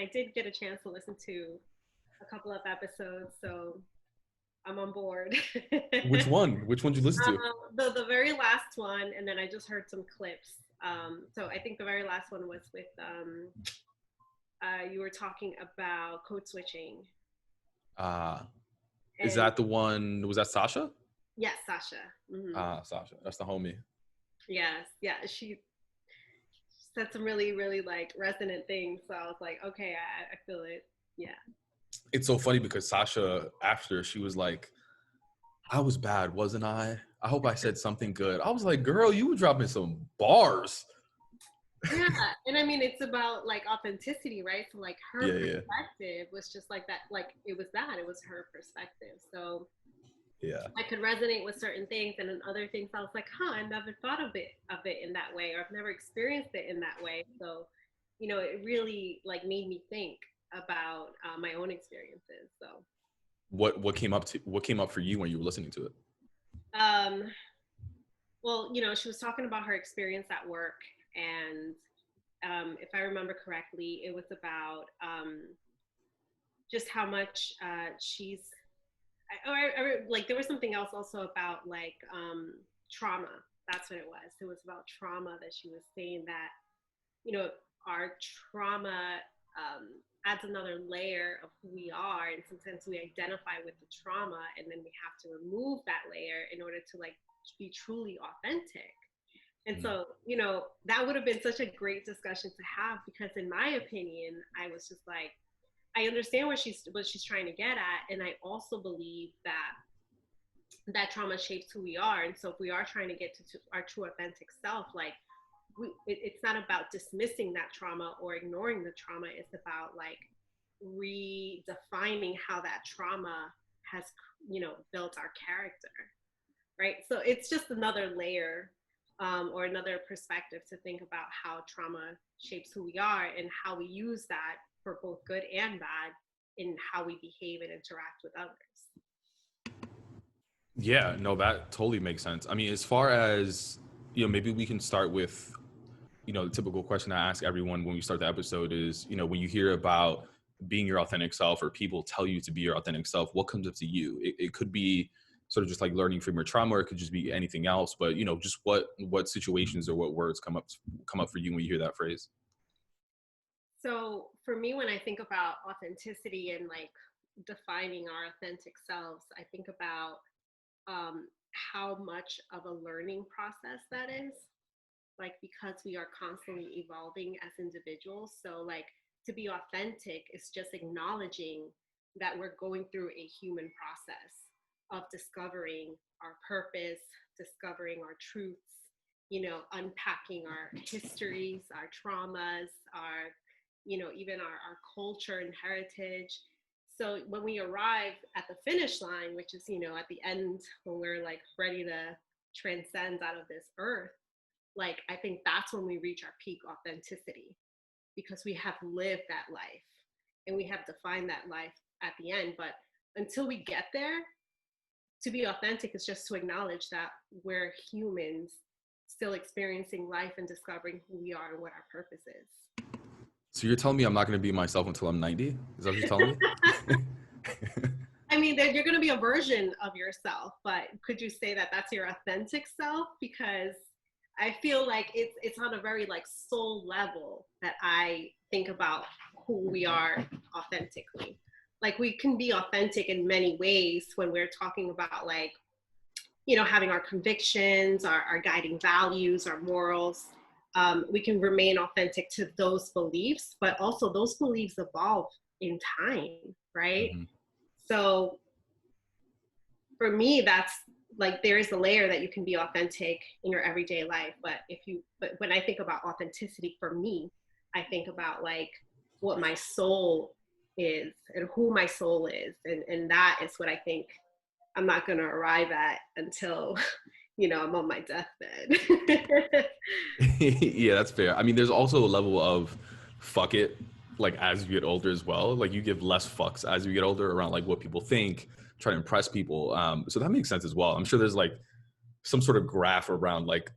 I did get a chance to listen to a couple of episodes, so I'm on board. Which one? Which one did you listen to? The very last one, and then I just heard some clips. So I think the very last one was with you were talking about code switching. Is that the one? Was that Sasha? Yes, Sasha. Mm-hmm. Sasha. That's the homie. Yes, yeah. She said some really, really like resonant things. So I was like, okay, I feel it. Yeah. It's so funny because Sasha, after, she was like, I was bad, wasn't I? I hope I said something good. I was like, girl, you were dropping some bars. Yeah, and I mean, it's about like authenticity, right? So like her perspective was just like that, like it was her perspective. So yeah, I could resonate with certain things, and then other things I was like, I never thought of it in that way, or I've never experienced it in that way. So, it really like made me think about my own experiences. So what came up for you when you were listening to it? Well, she was talking about her experience at work, and if I remember correctly, it was about just how much like there was something else also about like trauma. That's what it was. It was about trauma that she was saying that, our trauma adds another layer of who we are, and sometimes we identify with the trauma, and then we have to remove that layer in order to like be truly authentic. And so, that would have been such a great discussion to have, because in my opinion, I was just like, I understand what she's trying to get at. And I also believe that trauma shapes who we are. And so if we are trying to get to our true authentic self, like it's not about dismissing that trauma or ignoring the trauma. It's about like redefining how that trauma has, built our character. Right. So it's just another layer or another perspective to think about how trauma shapes who we are and how we use that for both good and bad in how we behave and interact with others. Yeah, no, that totally makes sense. I mean, as far as, maybe we can start with, the typical question I ask everyone when we start the episode is, when you hear about being your authentic self, or people tell you to be your authentic self, what comes up to you? It could be sort of just like learning from your trauma, or it could just be anything else. But, just what situations or what words come up for you when you hear that phrase? So for me, when I think about authenticity and like defining our authentic selves, I think about how much of a learning process that is. Like, because we are constantly evolving as individuals. So like, to be authentic is just acknowledging that we're going through a human process of discovering our purpose, discovering our truths, unpacking our histories, our traumas, our, even our culture and heritage. So when we arrive at the finish line, which is, at the end, when we're like ready to transcend out of this earth, like, I think that's when we reach our peak authenticity, because we have lived that life and we have defined that life at the end. But until we get there, to be authentic is just to acknowledge that we're humans still experiencing life and discovering who we are and what our purpose is. So you're telling me I'm not going to be myself until I'm 90? Is that what you're telling me? I mean, you're going to be a version of yourself, but could you say that that's your authentic self? Because I feel like it's on a very like soul level that I think about who we are authentically. Like, we can be authentic in many ways when we're talking about like, having our convictions, our guiding values, our morals. We can remain authentic to those beliefs, but also those beliefs evolve in time, right? Mm-hmm. So for me, that's like, there is a layer that you can be authentic in your everyday life. But when I think about authenticity for me, I think about like what my soul is and who my soul is. And that is what I think I'm not going to arrive at until, I'm on my deathbed. Yeah, that's fair. I mean, there's also a level of fuck it, like as you get older as well. Like, you give less fucks as you get older around like what people think, try to impress people. So that makes sense as well. I'm sure there's like some sort of graph around like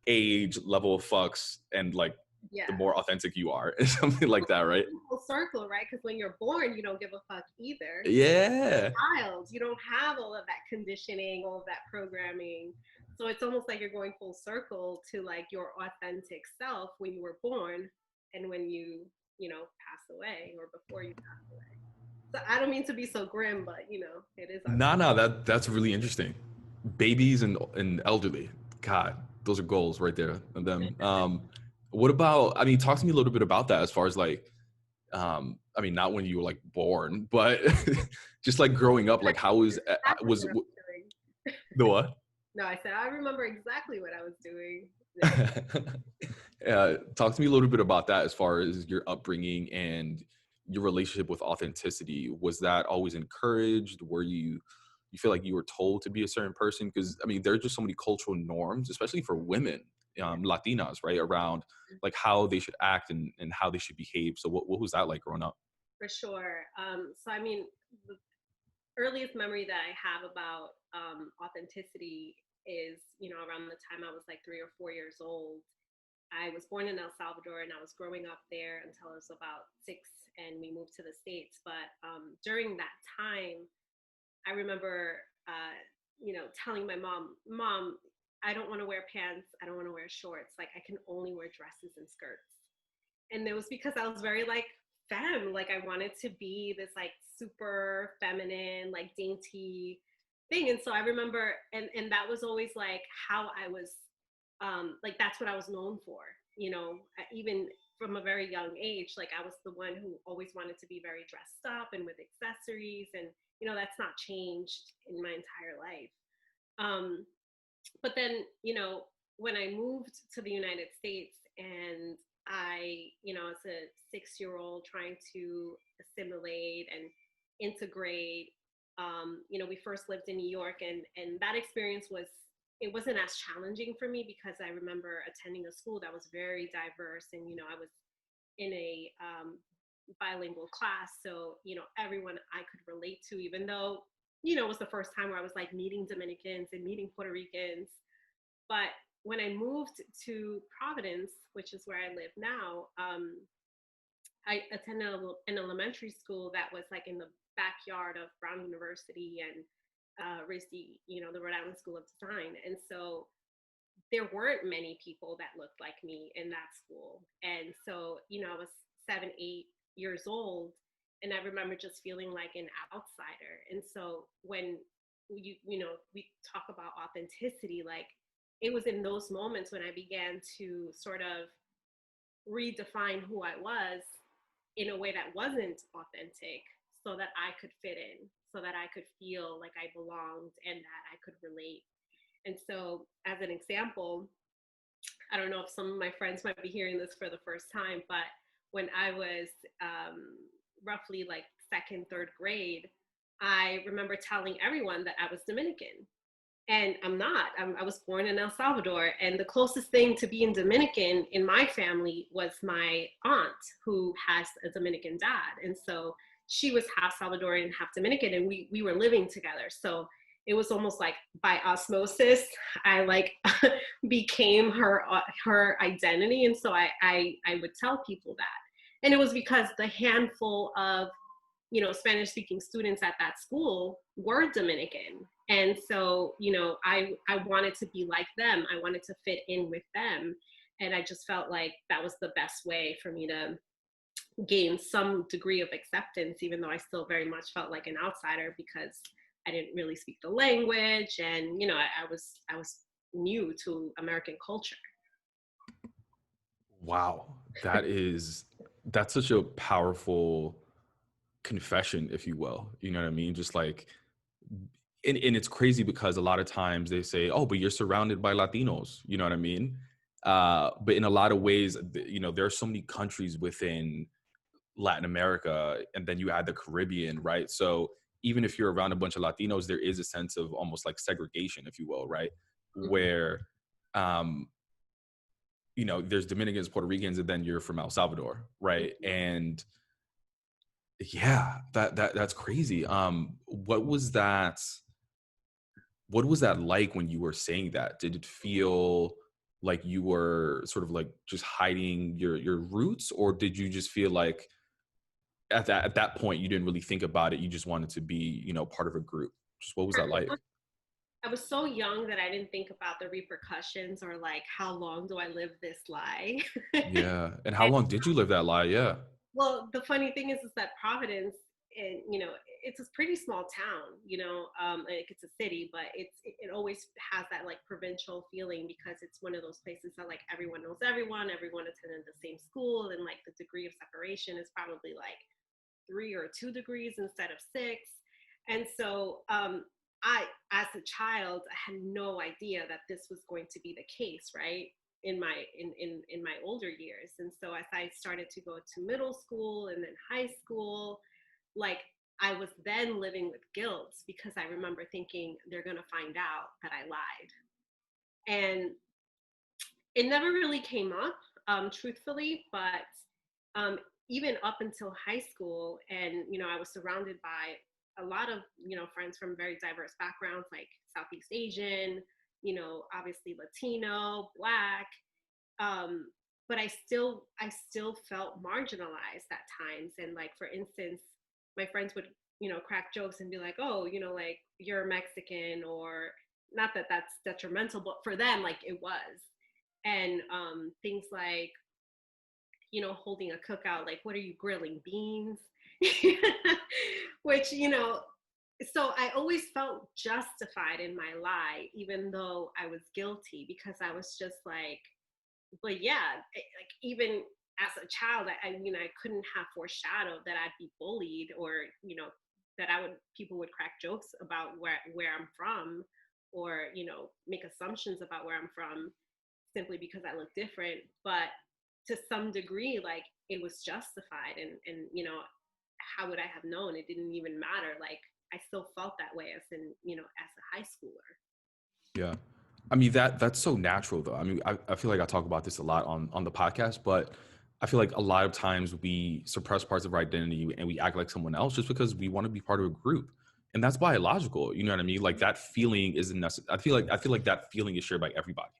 age, level of fucks, and like the Yeah. more authentic you are, something like that, right? Full circle, right? Because when you're born, you don't give a fuck either. Yeah. Child, you don't have all of that conditioning, all of that programming. So it's almost like you're going full circle to like your authentic self when you were born and when you pass away or before you pass away. So I don't mean to be so grim, but it is our No, no, that's really interesting. Babies and elderly. God, those are goals right there of them. What about, I mean, talk to me a little bit about that as far as like, I mean, not when you were like born, but just like growing up, like how exactly was what I was doing. the what? No, I said I remember exactly what I was doing. Talk to me a little bit about that as far as your upbringing and your relationship with authenticity. Was that always encouraged? Were you feel like you were told to be a certain person? Because I mean, there are just so many cultural norms, especially for women, Yeah, Latinas, right, around like how they should act and how they should behave. So what was that like growing up? for sure. So I mean, the earliest memory that I have about authenticity is, around the time I was like 3 or 4 years old. I was born in El Salvador and I was growing up there until I was about 6 and we moved to the States. But during that time, I remember, telling my mom, I don't want to wear pants. I don't want to wear shorts. Like I can only wear dresses and skirts. And it was because I was very like femme. Like I wanted to be this like super feminine, like dainty thing. And so I remember, and that was always like how I was, like that's what I was known for. Even from a very young age, like I was the one who always wanted to be very dressed up and with accessories, and that's not changed in my entire life. Um, but then, when I moved to the United States and I, as a 6 year old trying to assimilate and integrate, we first lived in New York, and that experience it wasn't as challenging for me because I remember attending a school that was very diverse, and I was in a bilingual class, so everyone I could relate to, even though it was the first time where I was like meeting Dominicans and meeting Puerto Ricans. But when I moved to Providence, which is where I live now, I attended an elementary school that was like in the backyard of Brown University and RISD, the Rhode Island School of Design. And so there weren't many people that looked like me in that school. And so, I was 7, 8 years old, and I remember just feeling like an outsider. And so when we talk about authenticity, like it was in those moments when I began to sort of redefine who I was in a way that wasn't authentic so that I could fit in, so that I could feel like I belonged and that I could relate. And so, as an example, I don't know if some of my friends might be hearing this for the first time, but when I was roughly like second, third grade, I remember telling everyone that I was Dominican. And I'm not. I was born in El Salvador. And the closest thing to being Dominican in my family was my aunt, who has a Dominican dad. And so she was half Salvadorian, half Dominican, and we were living together. So it was almost like by osmosis, I like became her identity. And so I would tell people that. And it was because the handful of Spanish speaking students at that school were Dominican. And so, I wanted to be like them. I wanted to fit in with them. And I just felt like that was the best way for me to gain some degree of acceptance, even though I still very much felt like an outsider because I didn't really speak the language. And, I was new to American culture. Wow, that's such a powerful confession, if you will. You know what I mean? Just like, and it's crazy because a lot of times they say, "Oh, but you're surrounded by Latinos." You know what I mean? But in a lot of ways, there are so many countries within Latin America, and then you add the Caribbean, right? So even if you're around a bunch of Latinos, there is a sense of almost like segregation, if you will, right? Mhm. Where um, there's Dominicans, Puerto Ricans, and then you're from El Salvador, right? And yeah, that's crazy. What was that like when you were saying that? Did it feel like you were sort of like just hiding your roots, or did you just feel like at that point you didn't really think about it, you just wanted to be, part of a group? Just what was that like? I was so young that I didn't think about the repercussions or like how long do I live this lie. Yeah. And how And long did you live that lie? Yeah. well, the funny thing is that Providence, and it's a pretty small town. Like it's a city, but it always has that like provincial feeling because it's one of those places that like everyone knows everyone attended the same school, and like the degree of separation is probably like 3 or 2 degrees instead of 6. And so I, as a child, I had no idea that this was going to be the case, right? In my older years. And so as I started to go to middle school and then high school, like I was then living with guilt because I remember thinking they're going to find out that I lied. And it never really came up, truthfully, but um, even up until high school, and I was surrounded by a lot of friends from very diverse backgrounds, like Southeast Asian, obviously Latino, Black, um, but I still felt marginalized at times. And like for instance, my friends would crack jokes and be like, oh, like you're Mexican, or not that that's detrimental, but for them like it was. And things like holding a cookout, like what are you grilling, beans? Which so I always felt justified in my lie even though I was guilty, because I was just like, but yeah, like even as a child, I couldn't have foreshadowed that I'd be bullied, or that people would crack jokes about where I'm from, or make assumptions about where I'm from simply because I look different. But to some degree, like it was justified, and how would I have known? It didn't even matter. Like I still felt that way as as a high schooler. Yeah. I mean, that's so natural though. I mean, I feel like I talk about this a lot on the podcast, but I feel like a lot of times we suppress parts of our identity and we act like someone else just because we want to be part of a group. And that's biological. You know what I mean? Like that feeling isn't necessary. I feel like that feeling is shared by everybody.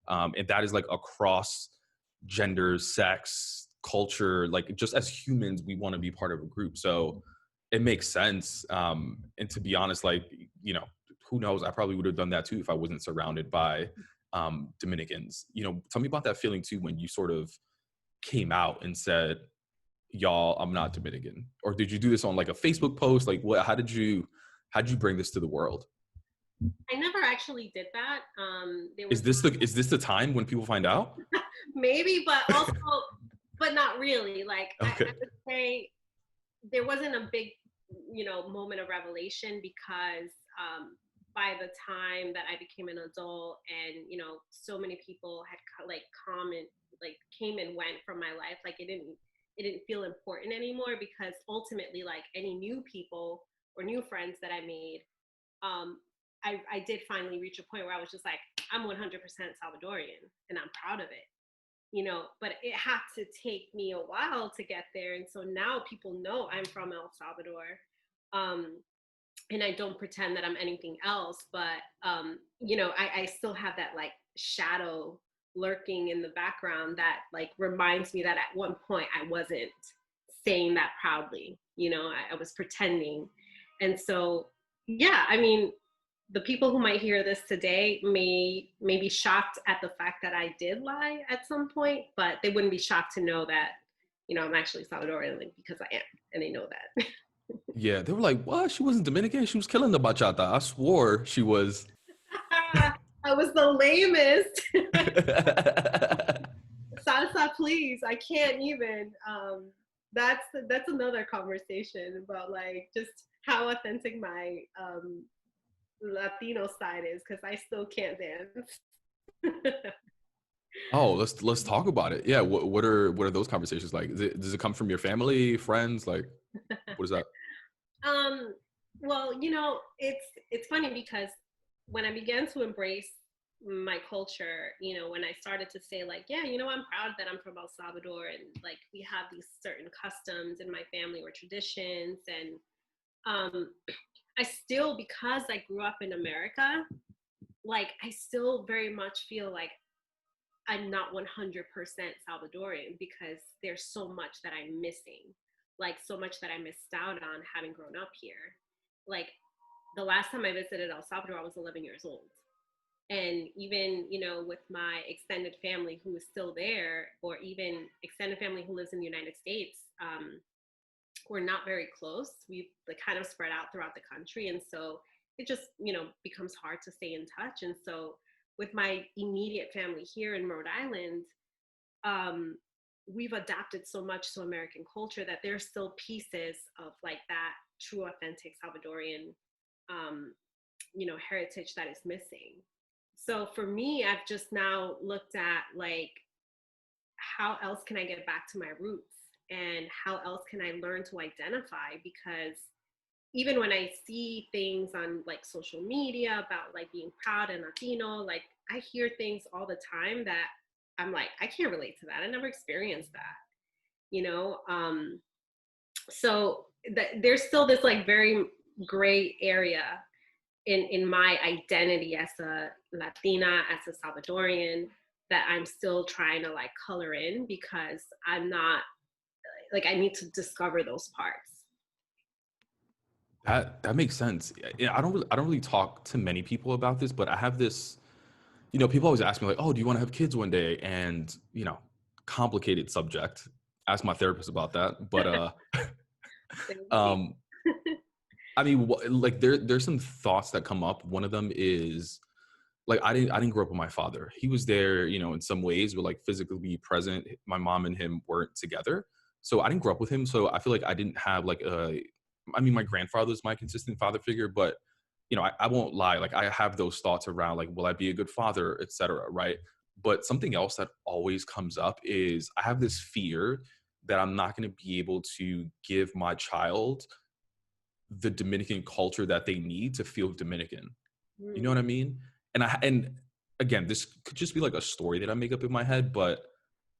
And that is like across gender, sex, culture, like just as humans, we want to be part of a group. So it makes sense. And to be honest, like, who knows? I probably would have done that too if I wasn't surrounded by Dominicans. Tell me about that feeling too when you sort of came out and said, "Y'all, I'm not Dominican," or did you do this on like a Facebook post? Like, what? How did you bring this to the world? I never actually did that. There was Is this the time when people find out? maybe, but also, but not really. Like I Okay. would say there wasn't a big, moment of revelation, because by the time that I became an adult, and so many people had like comment, like came and went from my life, like it didn't feel important anymore, because ultimately, like any new people or new friends that I made, um, I did finally reach a point where I was just like, I'm 100% Salvadorian, and I'm proud of it. But it had to take me a while to get there. And so now people know I'm from El Salvador. Um, and I don't pretend that I'm anything else, but, I still have that like shadow lurking in the background that like reminds me that at one point I wasn't saying that proudly. I was pretending. And so, yeah, I mean, the people who might hear this today may be shocked at the fact that I did lie at some point, but they wouldn't be shocked to know that, I'm actually Salvadorian, like, because I am, and they know that. Yeah, they were like, "What? She wasn't Dominican? She was killing the bachata. I swore she was." I was the lamest. Salsa, please. I can't even. That's another conversation about like just how authentic my Latino side is, because I still can't dance. Oh, let's talk about it. Yeah, what are those conversations like? Does it come from your family, friends? Like, what is that? Um, well, it's funny because when I began to embrace my culture, when I started to say like, yeah, I'm proud that I'm from El Salvador, and like we have these certain customs in my family or traditions, and um, I still, because I grew up in America, like I still very much feel like I'm not 100% Salvadorian because there's so much that I'm missing, like so much that I missed out on having grown up here. Like the last time I visited El Salvador, I was 11 years old. And even, with my extended family who is still there, or even extended family who lives in the United States, we're not very close. We've like kind of spread out throughout the country. And so it just, becomes hard to stay in touch. And so with my immediate family here in Rhode Island, um, we've adapted so much to American culture that there's still pieces of like that true, authentic Salvadorian, um, heritage that is missing. So for me, I've just now looked at like, how else can I get back to my roots? And how else can I learn to identify? Because even when I see things on like social media about like being proud and Latino, like I hear things all the time that I'm like, I can't relate to that. I never experienced that, you know? So there's still this like very gray area in my identity as a Latina, as a Salvadorian, that I'm still trying to like color in because I'm not like, I need to discover those parts. That makes sense. Yeah, I don't really talk to many people about this, but I have this, people always ask me like, "Oh, do you want to have kids one day?" And, complicated subject. Ask my therapist about that. But um I mean, like there's some thoughts that come up. One of them is like I didn't grow up with my father. He was there, in some ways, but like physically be present. My mom and him weren't together, so I didn't grow up with him. So I feel like I didn't have like a. I mean, my grandfather was my consistent father figure, but I won't lie. Like I have those thoughts around like, will I be a good father, etc. Right? But something else that always comes up is I have this fear that I'm not going to be able to give my child the Dominican culture that they need to feel Dominican. You know Mm. what I mean? And again, this could just be like a story that I make up in my head, but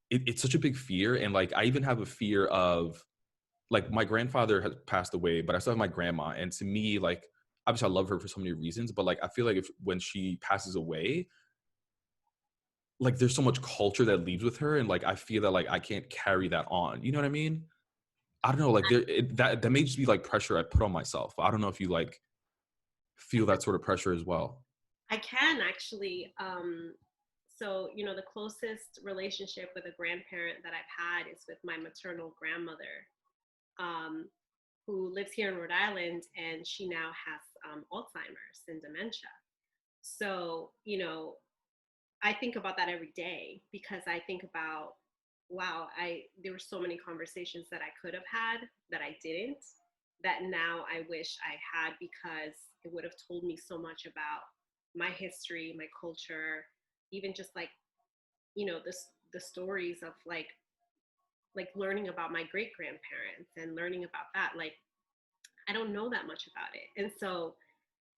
it's such a big fear. And like I even have a fear of like my grandfather has passed away, but I still have my grandma. And to me, like obviously I love her for so many reasons, but like I feel like if when she passes away, like there's so much culture that leaves with her, and like I feel that like I can't carry that on. You know what I mean? I don't know, like that may just be like pressure I put on myself. I don't know if you like feel that sort of pressure as well. I can actually. So, the closest relationship with a grandparent that I've had is with my maternal grandmother, um, who lives here in Rhode Island, and she now has Alzheimer's and dementia. So, I think about that every day because I think about, wow, there were so many conversations that I could have had that I didn't, that now I wish I had because it would have told me so much about my history, my culture, even just like, the stories of like learning about my great grandparents and learning about that. Like I don't know that much about it. And so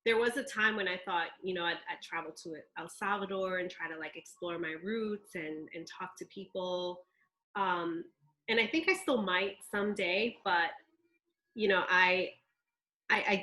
there was a time when I thought, I'd travel to El Salvador and try to like explore my roots and talk to people. Um, and I think I still might someday, but I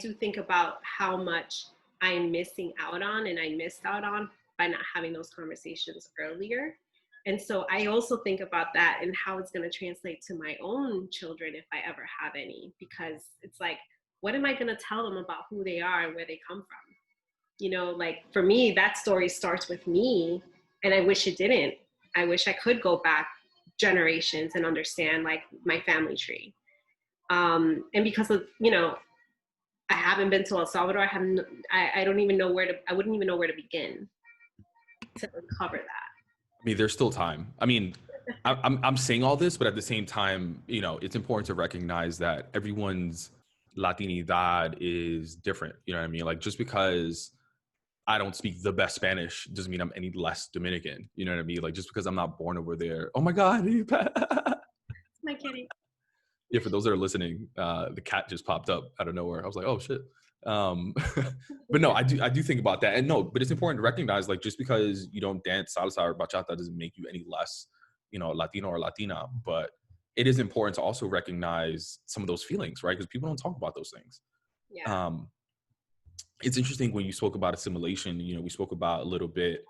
do think about how much I'm missing out on, and I missed out on by not having those conversations earlier. And so I also think about that and how it's going to translate to my own children if I ever have any, because it's like, what am I going to tell them about who they are and where they come from? Like for me, that story starts with me, and I wish it didn't. I wish I could go back generations and understand like my family tree. And because of, I haven't been to El Salvador. I don't even know I wouldn't even know where to begin to uncover that. I mean, there's still time. I mean, I'm saying all this, but at the same time, it's important to recognize that everyone's Latinidad is different. You know what I mean? Like just because I don't speak the best Spanish doesn't mean I'm any less Dominican. You know what I mean? Like just because I'm not born over there. Oh my God. My kitty. Yeah, for those that are listening, the cat just popped up out of nowhere. I was like, oh shit. Um, but no, I do think about that. And no, but it's important to recognize like just because you don't dance salsa or bachata doesn't make you any less, Latino or Latina. But it is important to also recognize some of those feelings, right? Because people don't talk about those things. Yeah. It's interesting when you spoke about assimilation, we spoke about a little bit,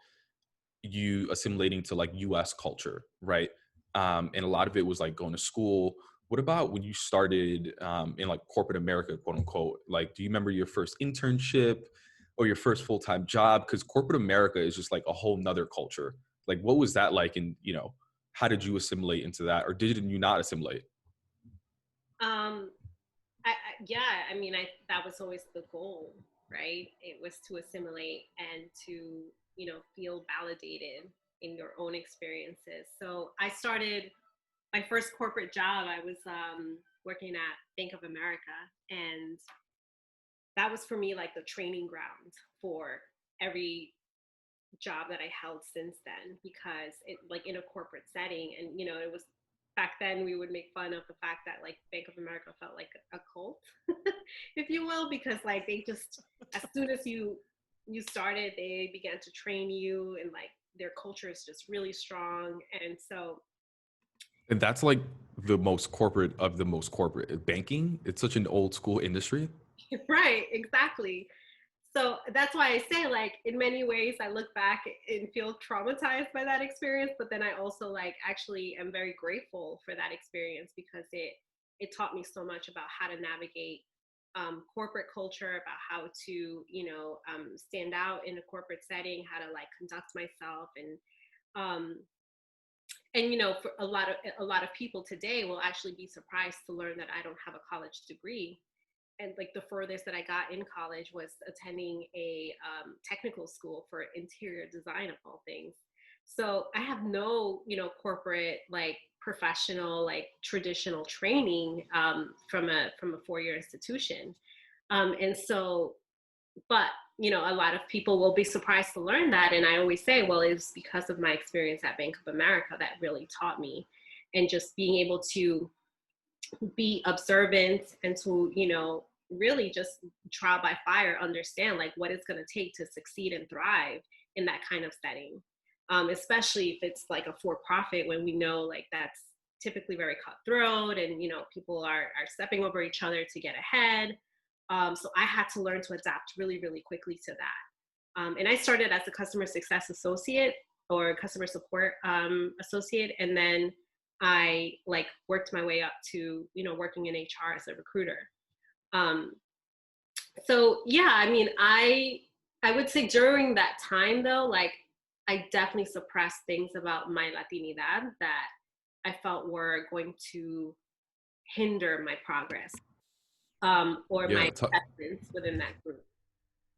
you assimilating to like US culture, right? And a lot of it was like going to school. What about when you started in like corporate America, quote unquote? Like, do you remember your first internship or your first full-time job? Because corporate America is just like a whole nother culture. Like, what was that like? And, how did you assimilate into that? Or did you not assimilate? Um, yeah, I mean, that was always the goal, right? It was to assimilate and to, feel validated in your own experiences. So I started my first corporate job. I was working at Bank of America, and that was for me like the training ground for every job that I held since then, because it, like, in a corporate setting, and it was back then we would make fun of the fact that like Bank of America felt like a cult, if you will, because like they just, as soon as you started, they began to train you, and like their culture is just really strong. And so And that's like the most corporate of the most corporate. Banking, it's such an old school industry. right, exactly. So that's why I say, like, in many ways I look back and feel traumatized by that experience, but then I also like actually am very grateful for that experience, because it taught me so much about how to navigate corporate culture, about how to stand out in a corporate setting, how to like conduct myself. Um, and for a lot of people today will actually be surprised to learn that I don't have a college degree. And like the furthest that I got in college was attending a technical school for interior design, of all things. So I have no, corporate, like, professional, like traditional training from a 4-year institution. And so, but a lot of people will be surprised to learn that. And I always say, well, it's because of my experience at Bank of America that really taught me, and just being able to be observant and to really just trial by fire understand like what it's going to take to succeed and thrive in that kind of setting, especially if it's like a for-profit, when we know like that's typically very cutthroat, and people are stepping over each other to get ahead. So I had to learn to adapt really, really quickly to that. And I started as a customer success associate, or customer support associate, and then I like worked my way up to working in HR as a recruiter. Um, so yeah, I mean, I would say during that time though, like I definitely suppressed things about my Latinidad that I felt were going to hinder my progress, or my Yeah. acceptance within that group.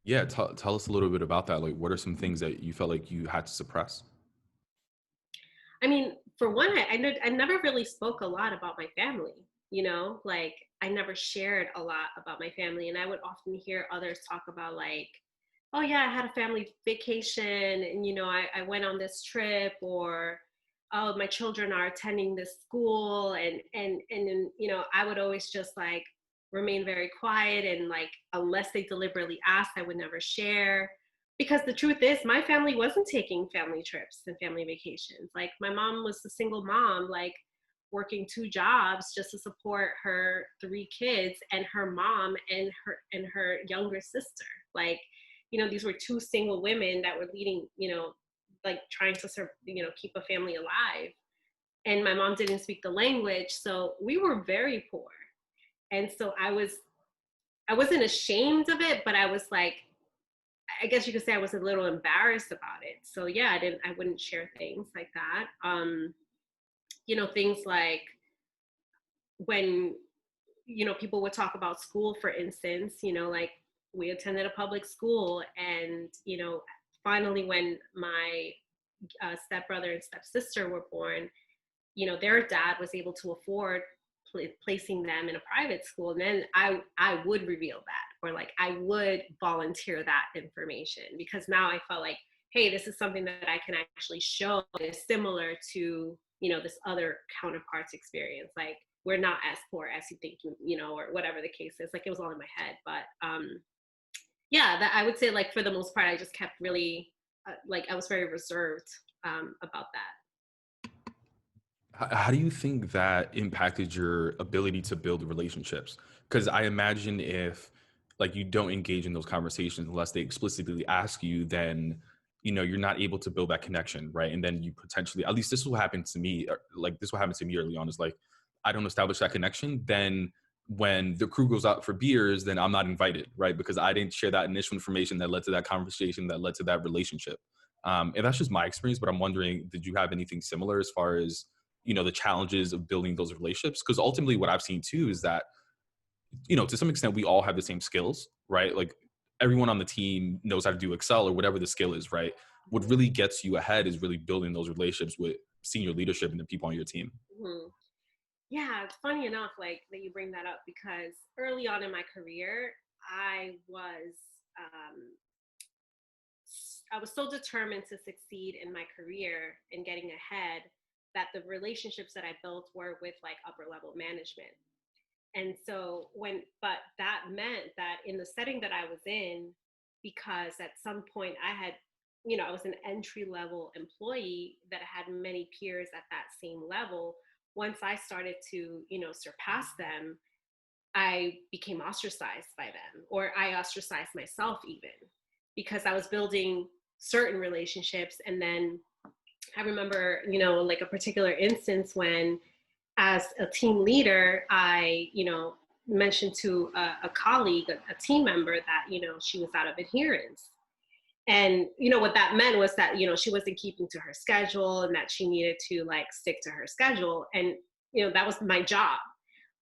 Yeah. Tell us a little bit about that. Like, what are some things that you felt like you had to suppress? I mean, for one, I never really spoke a lot about my family, like I never shared a lot about my family. And I would often hear others talk about, like, oh, yeah, I had a family vacation, and, I went on this trip, or, oh, my children are attending this school. And then, I would always just like remain very quiet. And like, unless they deliberately asked, I would never share, because the truth is my family wasn't taking family trips and family vacations. Like my mom was a single mom, like working 2 jobs just to support her 3 kids and her mom and her younger sister. Like, these were 2 single women that were leading, like trying to serve, keep a family alive. And my mom didn't speak the language, so we were very poor. And so I wasn't ashamed of it, but I was like, I guess you could say I was a little embarrassed about it. So yeah, I wouldn't share things like that. Things like when, people would talk about school, for instance, like we attended a public school, and, finally when my stepbrother and stepsister were born, their dad was able to afford placing them in a private school. And then I would reveal that, or like I would volunteer that information, because now I felt like, hey, this is something that I can actually show is similar to, this other counterpart's experience. Like we're not as poor as you think, or whatever the case is. Like it was all in my head. But yeah, that I would say, like, for the most part, I just kept really, like, I was very reserved about that. How do you think that impacted your ability to build relationships? Because I imagine if like you don't engage in those conversations unless they explicitly ask you, then you're not able to build that connection, right? And then you potentially, at least this will happen to me, like this will happen to me early on, is like, I don't establish that connection, then when the crew goes out for beers, then I'm not invited, right? Because I didn't share that initial information that led to that conversation, that led to that relationship. And that's just my experience, but I'm wondering, did you have anything similar as far as, the challenges of building those relationships? Because ultimately what I've seen too is that, to some extent, we all have the same skills, right? Like everyone on the team knows how to do Excel or whatever the skill is, right? What really gets you ahead is really building those relationships with senior leadership and the people on your team. Mhm. Yeah, it's funny enough, like that you bring that up because early on in my career, I was um, I was so determined to succeed in my career and getting ahead that the relationships that I built were with like upper level management. And so but that meant that in the setting that I was in, because at some point I had, I was an entry level employee that had many peers at that same level. Once I started to, surpass them, I became ostracized by them, or I ostracized myself even because I was building certain relationships. And then I remember, like a particular instance when, as a team leader, I, mentioned to a colleague, a team member that, she was out of adherence. And, what that meant was that, she wasn't keeping to her schedule and that she needed to like stick to her schedule. And, that was my job.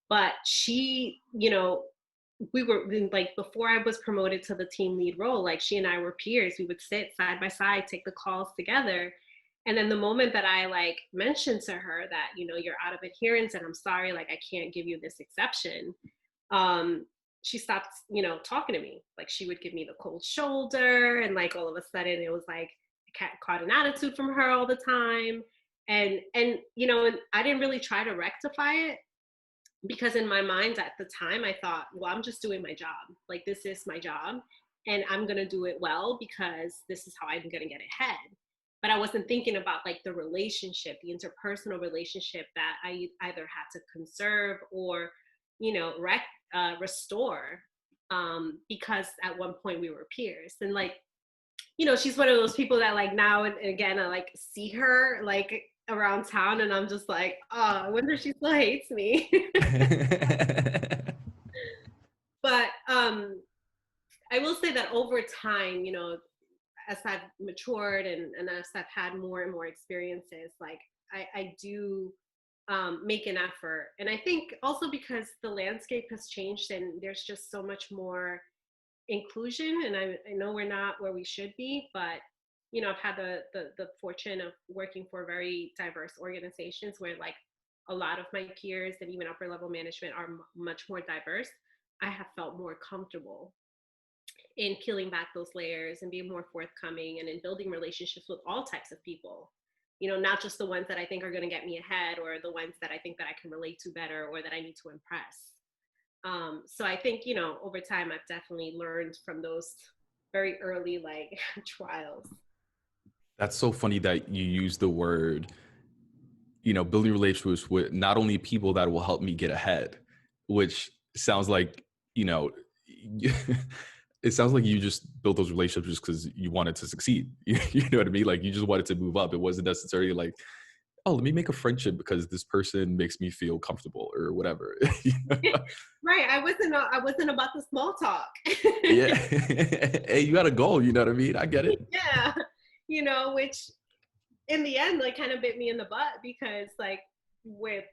But she, we were like, before I was promoted to the team lead role, like she and I were peers. We would sit side by side, take the calls together. And then the moment that I like mentioned to her that, you're out of adherence and I'm sorry, like I can't give you this exception, she stopped, talking to me. Like she would give me the cold shoulder, and like all of a sudden it was like I caught an attitude from her all the time. And and I didn't really try to rectify it because in my mind at the time I thought, well, I'm just doing my job. Like this is my job and I'm going to do it well because this is how I'm going to get ahead. But I wasn't thinking about like the relationship, the interpersonal relationship that I either had to conserve or, restore, because at one point we were peers. And like, she's one of those people that like now and again I like see her like around town and I'm just like, oh, I wonder if she still hates me. But I will say that over time, as I've matured and as I've had more and more experiences, like I do make an effort. And I think also because the landscape has changed and there's just so much more inclusion. And I know we're not where we should be, but I've had the fortune of working for very diverse organizations where like a lot of my peers and even upper level management are much more diverse. I have felt more comfortable in peeling back those layers and being more forthcoming and in building relationships with all types of people, not just the ones that I think are going to get me ahead or the ones that I think that I can relate to better or that I need to impress. So I think, over time, I've definitely learned from those very early like trials. That's so funny that you use the word, building relationships with not only people that will help me get ahead, which sounds like, you know, it sounds like you just built those relationships just because you wanted to succeed. You know what I mean? Like you just wanted to move up. It wasn't necessarily like, oh, let me make a friendship because this person makes me feel comfortable or whatever. Right. I wasn't about the small talk. Yeah. Hey, you got a goal. You know what I mean? I get it. Yeah. Which in the end like kind of bit me in the butt because like with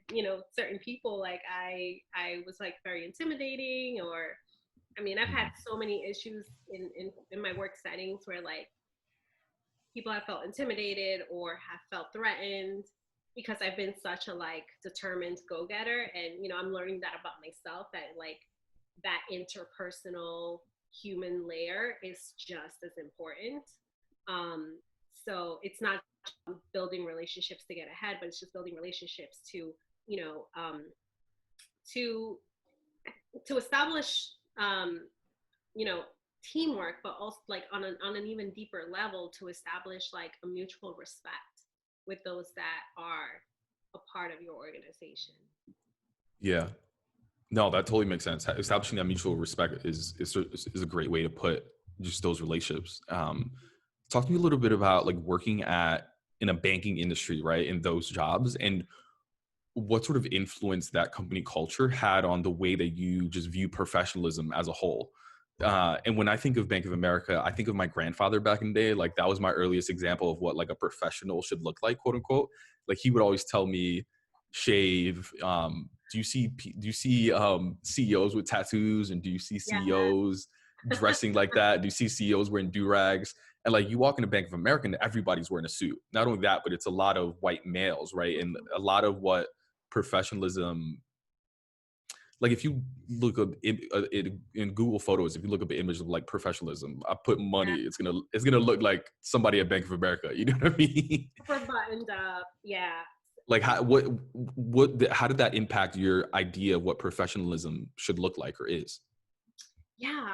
certain people like I was like very intimidating, or I mean I've had so many issues in my work settings where like people have felt intimidated or have felt threatened because I've been such a like determined go-getter. And I'm learning that about myself, that like that interpersonal human layer is just as important. um so it's not building relationships to get ahead, but it's just building relationships to you know to establish you know teamwork, but also like on an even deeper level to establish like a mutual respect with those that are a part of your organization. Yeah. No, that totally makes sense. Establishing that mutual respect is a great way to put just those relationships. talk to me a little bit about like working at in a banking industry, right? In those jobs, and what sort of influence that company culture had on the way that you just view professionalism as a whole. And when I think of Bank of America, I think of my grandfather back in the day. Like that was my earliest example of what like a professional should look like, quote unquote. Like he would always tell me, shave. Do you see CEOs with tattoos, and do you see Yeah. CEOs dressing like that? Do you see CEOs wearing do rags? And like you walk into Bank of America and everybody's wearing a suit. Not only that, but it's a lot of white males, right? And a lot of what professionalism, like if you look up in Google Photos, if you look up an image of like professionalism, I put money, it's gonna look like somebody at Bank of America. You know what I mean? Super buttoned up. Yeah. Like how did that impact your idea of what professionalism should look like or is? Yeah.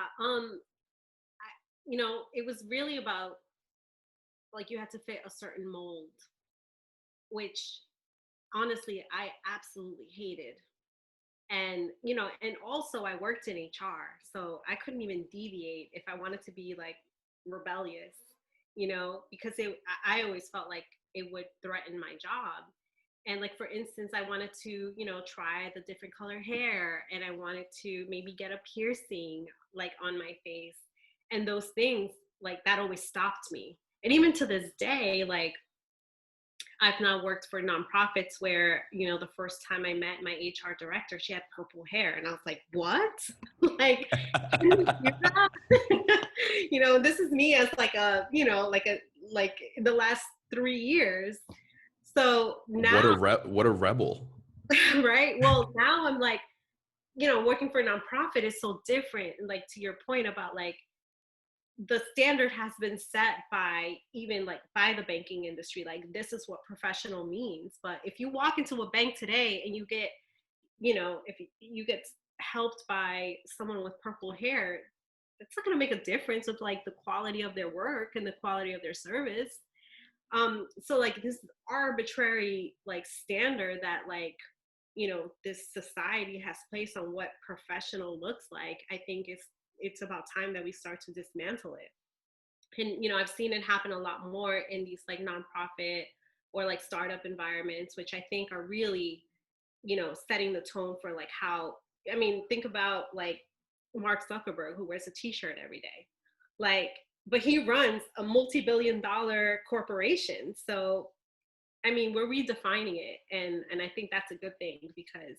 It was really about like you had to fit a certain mold, which honestly I absolutely hated. And also I worked in HR, so I couldn't even deviate if I wanted to be like rebellious, because I always felt like it would threaten my job. And like for instance, I wanted to, try the different color hair, and I wanted to maybe get a piercing like on my face. And those things like that always stopped me. And even to this day, like I've now worked for nonprofits where, the first time I met my HR director, she had purple hair. And I was like, what? Like, you do that? This is me as like like the last 3 years. So now, What a rebel. right? Well, now I'm like, working for a nonprofit is so different. Like to your point about like, the standard has been set by even like by the banking industry, like this is what professional means. But if you walk into a bank today and you get, if you get helped by someone with purple hair, it's not going to make a difference with like the quality of their work and the quality of their service. So like this arbitrary like standard that like, this society has placed on what professional looks like, I think it's about time that we start to dismantle it. And I've seen it happen a lot more in these like nonprofit or like startup environments, which I think are really, setting the tone for like how, I mean, think about like Mark Zuckerberg, who wears a t-shirt every day, like, but he runs a multi-billion-dollar corporation. So I mean, we're redefining it, and I think that's a good thing, because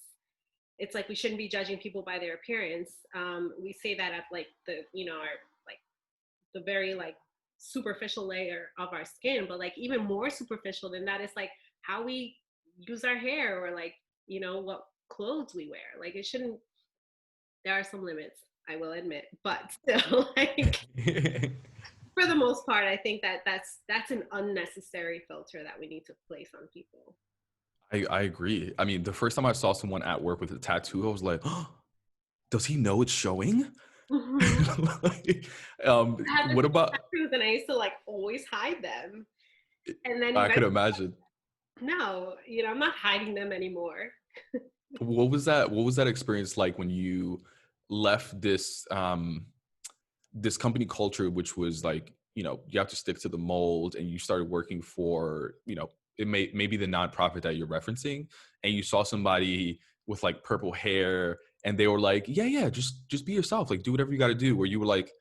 it's like we shouldn't be judging people by their appearance. We say that at like the, our like the very like superficial layer of our skin, but like even more superficial than that is like how we use our hair, or like, what clothes we wear. Like it shouldn't, there are some limits, I will admit, but still like for the most part, I think that that's an unnecessary filter that we need to place on people. I agree. I mean, the first time I saw someone at work with a tattoo, I was like, oh, does he know it's showing? Mhm. Like, I had the what same about, tattoos and I used to like always hide them. And then I could eventually, imagine. no, I'm not hiding them anymore. What was that experience like when you left this company culture, which was like, you have to stick to the mold, and you started working for, maybe the nonprofit that you're referencing, and you saw somebody with like purple hair, and they were like, yeah, just be yourself, like do whatever you got to do, where you were like,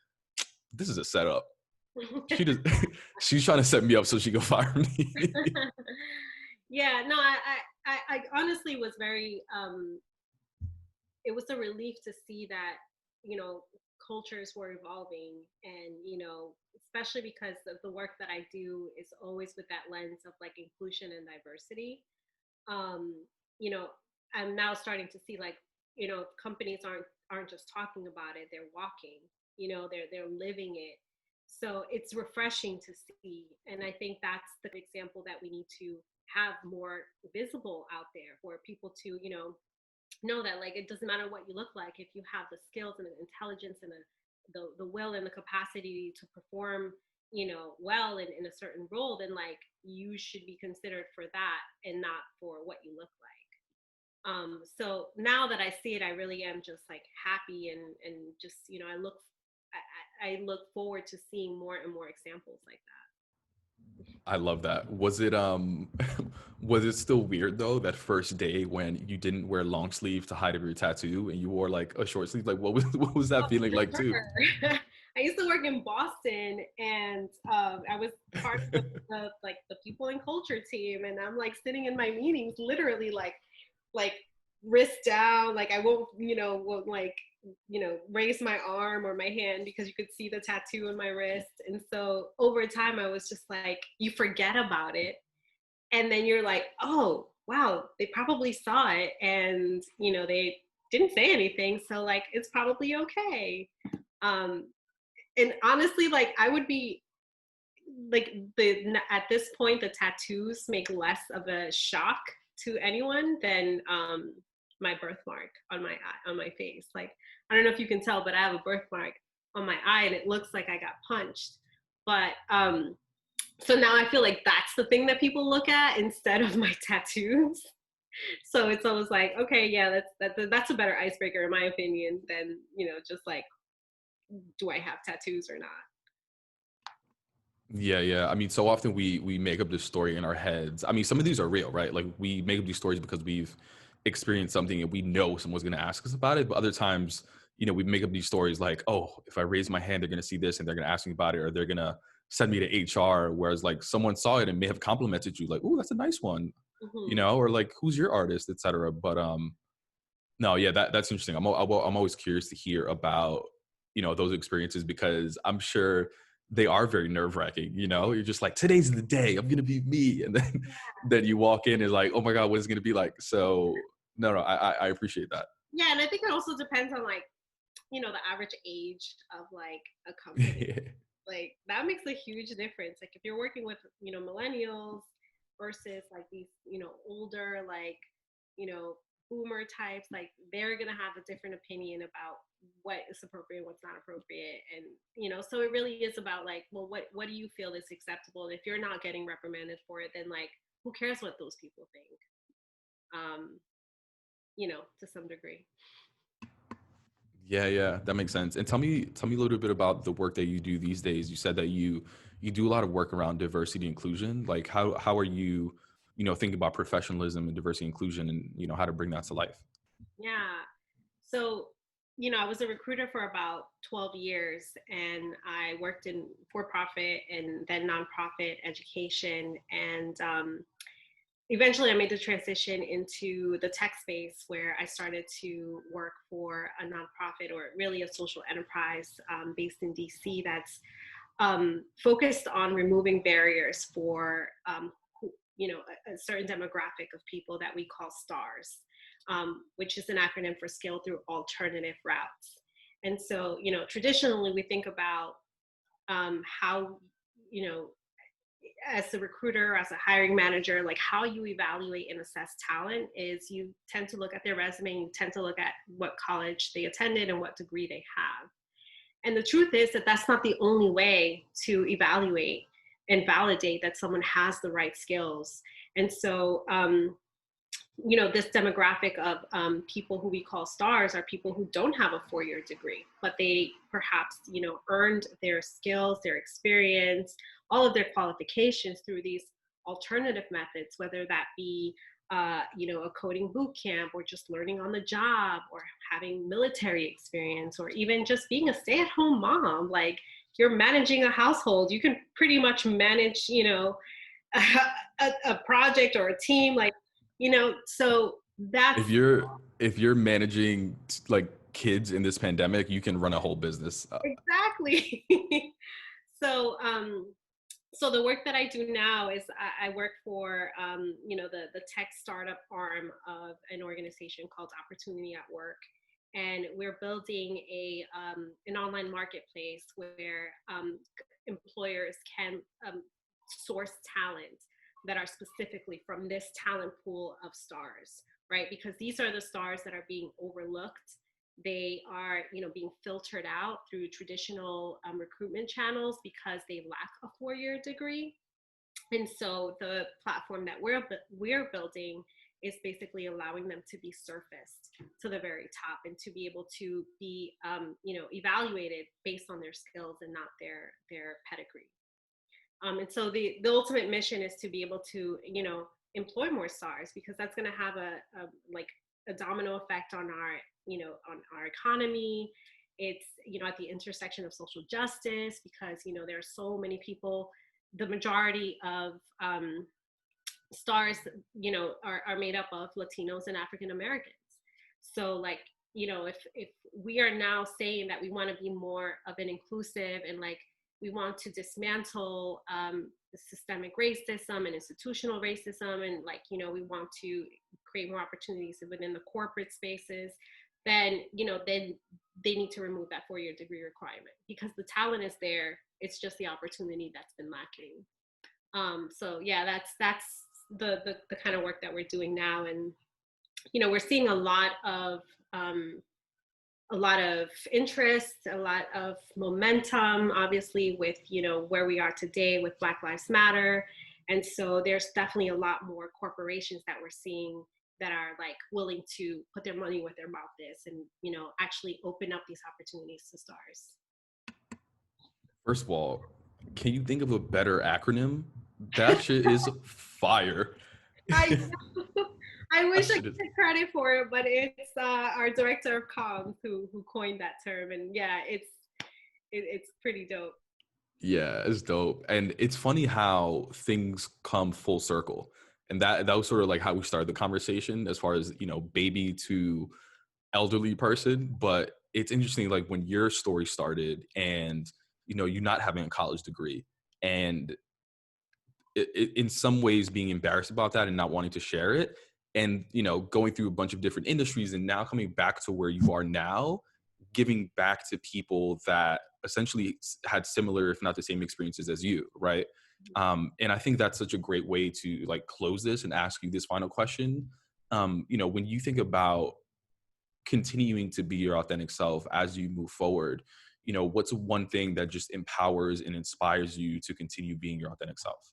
this is a setup. She just she's trying to set me up so she can fire me. Yeah, no, I honestly was very, it was a relief to see that, you know, cultures were evolving, and, especially because of the work that I do is always with that lens of like inclusion and diversity. um, you know, I'm now starting to see like, companies aren't just talking about it, they're walking, they're living it. So it's refreshing to see. And I think that's the example that we need to have more visible out there for people to, know that like it doesn't matter what you look like, if you have the skills and the intelligence and the will and the capacity to perform, well in a certain role, then like you should be considered for that and not for what you look like. So now that I see it, I really am just like happy, and just, I look, I look forward to seeing more and more examples like I love that. Was it was it still weird though that first day when you didn't wear long sleeve to hide your tattoo and you wore like a short sleeve? Like what was that that. feeling For like too? sure. I used to work in Boston, and I was part of the people and culture team, and I'm like sitting in my meetings, literally like wrist down, like I won't like raise my arm or my hand because you could see the tattoo on my wrist. And so over time, I was just like, you forget about it, and then you're like, oh wow, they probably saw it, and they didn't say anything, so like it's probably okay. um and honestly, like I would be like, at this point the tattoos make less of a shock to anyone than my birthmark on my eye, on my face. Like, I don't know if you can tell, but I have a birthmark on my eye and it looks like I got punched. But so now I feel like that's the thing that people look at instead of my tattoos. So it's always like, okay, yeah, that's a better icebreaker in my opinion than just like, do I have tattoos or not? Yeah, yeah. I mean, so often we make up this story in our heads. I mean, some of these are real, right? Like we make up these stories because we've experienced something and we know someone's going to ask us about it. But other times, we make up these stories like, oh, if I raise my hand, they're going to see this and they're going to ask me about it, or they're going to send me to HR. Whereas like someone saw it and may have complimented you, like, oh, that's a nice one, Hmm. or like, who's your artist, etc. But no, yeah, that's interesting. I'm always curious to hear about those experiences because I'm sure they are very nerve wracking. You're just like, today's the day. I'm gonna be me, and then then you walk in and like, oh my god, what is it gonna be like? So no, I appreciate that. Yeah, and I think it also depends on like, the average age of like a company. Like that makes a huge difference. Like if you're working with, millennials versus like these, older, like, you know, boomer types, like they're gonna have a different opinion about what is appropriate, what's not appropriate. And, so it really is about like, well, what do you feel is acceptable? And if you're not getting reprimanded for it, then like who cares what those people think? Um, to some degree. Yeah, yeah, that makes sense. And tell me a little bit about the work that you do these days. You said that you do a lot of work around diversity and inclusion. Like how are you, thinking about professionalism and diversity and inclusion and how to bring that to life? Yeah. So, I was a recruiter for about 12 years, and I worked in for profit and then nonprofit education. And eventually I made the transition into the tech space where I started to work for a nonprofit, or really a social enterprise based in DC, that's focused on removing barriers for a certain demographic of people that we call stars, which is an acronym for Scale Through Alternative Routes. And so, traditionally we think about how, you know, as a recruiter, as a hiring manager, like how you evaluate and assess talent is you tend to look at their resume, you tend to look at what college they attended and what degree they have. And the truth is that that's not the only way to evaluate and validate that someone has the right skills. And so, this demographic of people who we call stars are people who don't have a 4-year degree, but they perhaps, earned their skills, their experience, all of their qualifications through these alternative methods, whether that be a coding boot camp, or just learning on the job, or having military experience, or even just being a stay-at-home mom. Like you're managing a household, you can pretty much manage, a, a project or a team, like, so that's If you're managing like kids in this pandemic, you can run a whole business. exactly. so so the work that I do now is I work for the tech startup arm of an organization called Opportunity at Work, and we're building an online marketplace where employers can source talent that are specifically from this talent pool of stars, right? Because these are the stars that are being overlooked. They are, being filtered out through traditional recruitment channels because they lack a 4-year degree. And so the platform that we're building is basically allowing them to be surfaced to the very top and to be able to be, evaluated based on their skills and not their pedigree. And so the ultimate mission is to be able to, employ more stars, because that's going to have a domino effect on our economy. It's, at the intersection of social justice, because, there are so many people, the majority of stars, are made up of Latinos and African Americans. So like, if we are now saying that we want to be more of an inclusive, and like we want to dismantle the systemic racism and institutional racism, and like, we want to create more opportunities within the corporate spaces, then, then they need to remove that 4-year degree requirement, because the talent is there. It's just the opportunity that's been lacking. So yeah, that's the kind of work that we're doing now. And, we're seeing a lot of interest, a lot of momentum, obviously, with, where we are today with Black Lives Matter. And so there's definitely a lot more corporations that we're seeing that are like willing to put their money where their mouth is, and, actually open up these opportunities to stars. First of all, can you think of a better acronym? That shit is fire. I wish I could take credit for it, but it's our director of comms who coined that term, and yeah, it's pretty dope. Yeah, it's dope. And it's funny how things come full circle. And that was sort of like how we started the conversation, as far as, baby to elderly person. But it's interesting, like when your story started, and, you not having a college degree, and in some ways being embarrassed about that and not wanting to share it, and, going through a bunch of different industries, and now coming back to where you are now, giving back to people that essentially had similar, if not the same, experiences as you, right? And I think that's such a great way to like close this and ask you this final question. When you think about continuing to be your authentic self as you move forward, what's one thing that just empowers and inspires you to continue being your authentic self?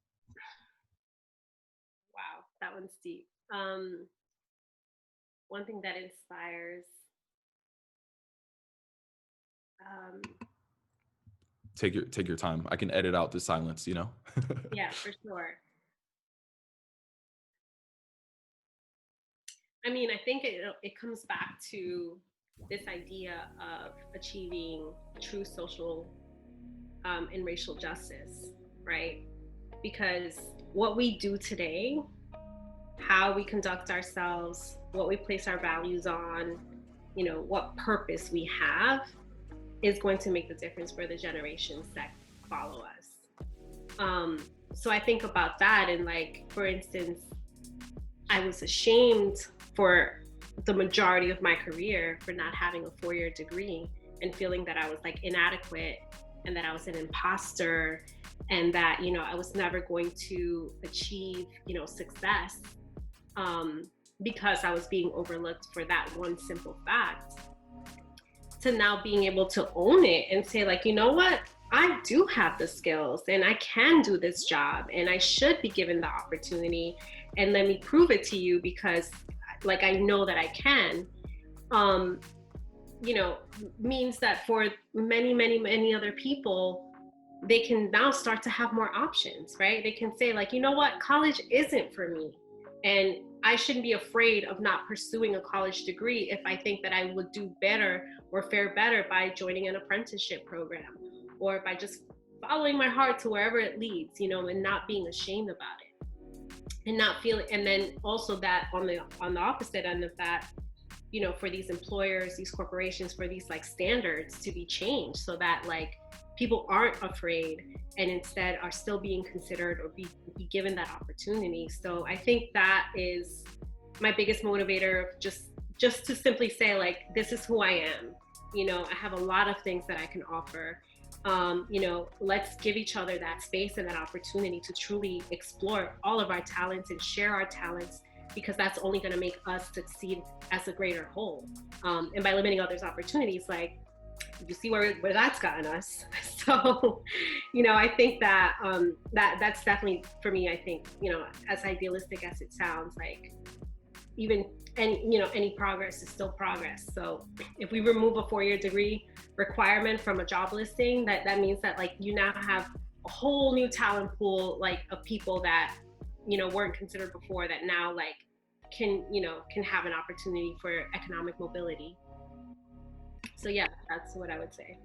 Wow, that one's deep. One thing that inspires. Take your time. I can edit out the silence, Yeah, for sure. I mean, I think it comes back to this idea of achieving true social and racial justice, right? Because what we do today, how we conduct ourselves, what we place our values on, what purpose we have, is going to make the difference for the generations that follow us. So I think about that, and like, for instance, I was ashamed for the majority of my career for not having a 4-year degree, and feeling that I was like inadequate, and that I was an imposter, and that, I was never going to achieve, success, because I was being overlooked for that one simple fact, to now being able to own it and say like, you know what, I do have the skills, and I can do this job, and I should be given the opportunity, and let me prove it to you, because like I know that I can, means that for many other people, they can now start to have more options, right? They can say like, you know what, college isn't for me, and I shouldn't be afraid of not pursuing a college degree if I think that I would do better or fare better by joining an apprenticeship program, or by just following my heart to wherever it leads, and not being ashamed about it, and not feeling. And then also that on the opposite end of that, for these employers, these corporations, for these like standards to be changed, so that like people aren't afraid, and instead are still being considered, or be given that opportunity. So I think that is my biggest motivator, of just to simply say like, this is who I am. I have a lot of things that I can offer. Let's give each other that space and that opportunity to truly explore all of our talents and share our talents, because that's only going to make us succeed as a greater whole. And by limiting others' opportunities, like, you see where that's gotten us. So, I think that that's definitely for me. I think, as idealistic as it sounds, like even, and any progress is still progress. So if we remove a 4-year degree requirement from a job listing, that means that like you now have a whole new talent pool, like of people that weren't considered before, that now like can have an opportunity for economic mobility. So yeah, that's what I would say.